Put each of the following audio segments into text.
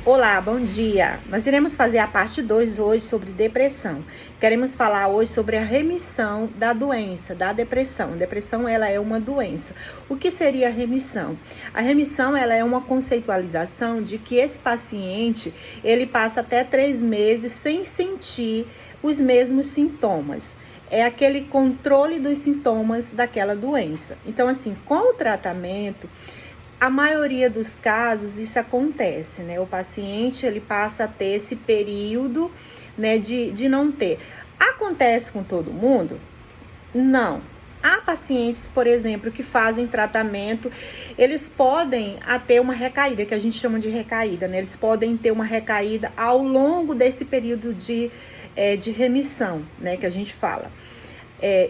Olá, bom dia! Nós iremos fazer a parte 2 hoje sobre depressão. Queremos falar hoje sobre a remissão da doença, da depressão. A depressão, ela é uma doença. O que seria a remissão? A remissão, ela é uma conceitualização de que esse paciente, ele passa até 3 meses sem sentir os mesmos sintomas. É aquele controle dos sintomas daquela doença. Então, assim, com o tratamento, a maioria dos casos isso acontece, né? O paciente ele passa a ter esse período, né, de não ter. Acontece com todo mundo? Não. Há pacientes, por exemplo, que fazem tratamento, eles podem ter uma recaída, que a gente chama de recaída, né? Eles podem ter uma recaída ao longo desse período de remissão, né? Que a gente fala.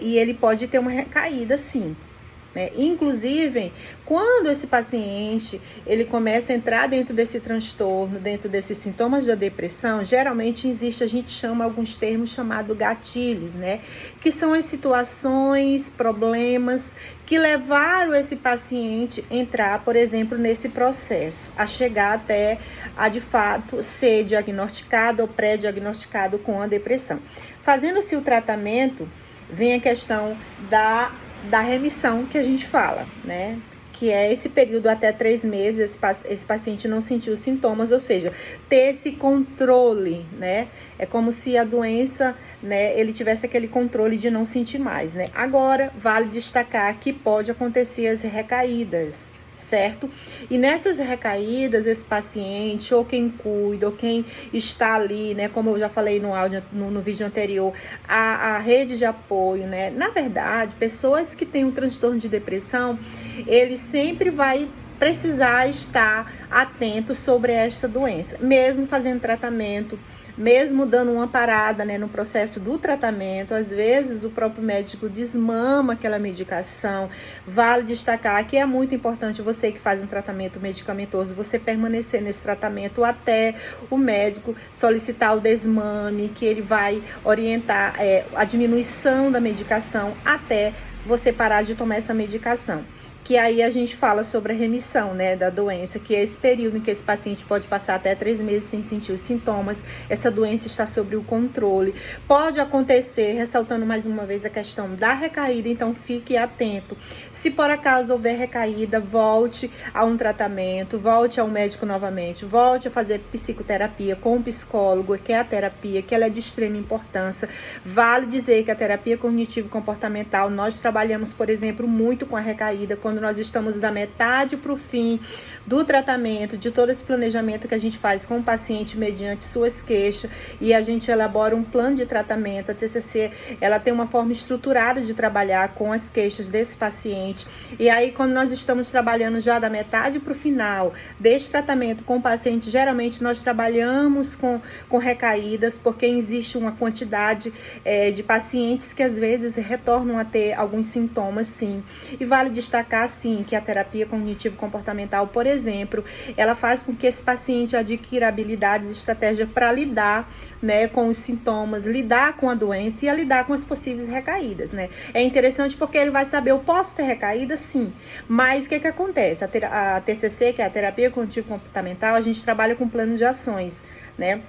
E ele pode ter uma recaída, sim. Inclusive, quando esse paciente ele começa a entrar dentro desse transtorno, dentro desses sintomas da depressão, geralmente existe, a gente chama alguns termos chamados gatilhos, né? Que são as situações, problemas que levaram esse paciente a entrar, por exemplo, nesse processo, a chegar até a de fato ser diagnosticado ou pré-diagnosticado com a depressão. Fazendo-se o tratamento, vem a questão da remissão que a gente fala, né? Que é esse período até 3 meses, esse paciente não sentiu sintomas, ou seja, ter esse controle, né? É como se a doença, né, ele tivesse aquele controle de não sentir mais, né? Agora, vale destacar que pode acontecer as recaídas, certo? E nessas recaídas, esse paciente, ou quem cuida, ou quem está ali, né? Como eu já falei no áudio, no vídeo anterior, a rede de apoio, né? Na verdade, pessoas que têm um transtorno de depressão, ele sempre vai precisar estar atento sobre esta doença, mesmo fazendo tratamento, mesmo dando uma parada, né, no processo do tratamento. Às vezes o próprio médico desmama aquela medicação. Vale destacar que é muito importante você que faz um tratamento medicamentoso, você permanecer nesse tratamento até o médico solicitar o desmame, que ele vai orientar a diminuição da medicação até você parar de tomar essa medicação. Que aí a gente fala sobre a remissão, né, da doença, que é esse período em que esse paciente pode passar até 3 meses sem sentir os sintomas, essa doença está sob o controle. Pode acontecer, ressaltando mais uma vez a questão da recaída, então fique atento. Se por acaso houver recaída, volte a um tratamento, volte ao médico novamente, volte a fazer psicoterapia com o psicólogo, que é a terapia, que ela é de extrema importância. Vale dizer que a terapia cognitivo-comportamental, nós trabalhamos, por exemplo, muito com a recaída, quando nós estamos da metade para o fim do tratamento, de todo esse planejamento que a gente faz com o paciente mediante suas queixas, e a gente elabora um plano de tratamento. A TCC, ela tem uma forma estruturada de trabalhar com as queixas desse paciente, e aí quando nós estamos trabalhando já da metade para o final desse tratamento com o paciente, geralmente nós trabalhamos com recaídas, porque existe uma quantidade de pacientes que às vezes retornam a ter alguns sintomas, sim. E vale destacar, sim, que a terapia cognitivo-comportamental, por exemplo, ela faz com que esse paciente adquira habilidades e estratégias para lidar, né, com os sintomas, lidar com a doença e lidar com as possíveis recaídas, né? É interessante porque ele vai saber, eu posso ter recaída, sim, mas o que acontece? A TCC, que é a terapia cognitivo-comportamental, a gente trabalha com plano de ações, né?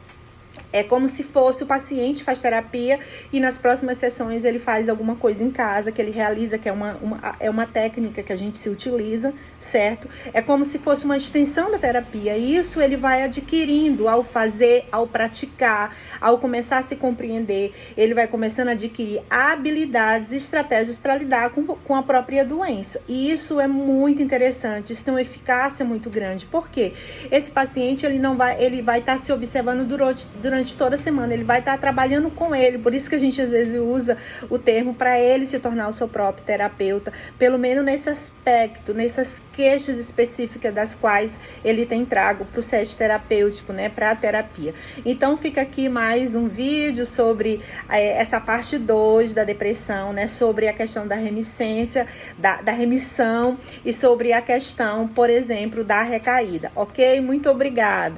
É como se fosse o paciente faz terapia e nas próximas sessões ele faz alguma coisa em casa que ele realiza, que é uma técnica que a gente se utiliza, certo? É como se fosse uma extensão da terapia. E isso ele vai adquirindo ao fazer, ao praticar, ao começar a se compreender. Ele vai começando a adquirir habilidades e estratégias para lidar com a própria doença. E isso é muito interessante, isso tem uma eficácia muito grande. Por quê? Esse paciente ele vai estar se observando durante toda a semana, ele vai estar trabalhando com ele, por isso que a gente às vezes usa o termo para ele se tornar o seu próprio terapeuta, pelo menos nesse aspecto, nessas queixas específicas das quais ele tem trago para o processo terapêutico, né, para a terapia. Então fica aqui mais um vídeo sobre essa parte 2 da depressão, né, sobre a questão da remissência, da remissão e sobre a questão, por exemplo, da recaída, ok? Muito obrigada!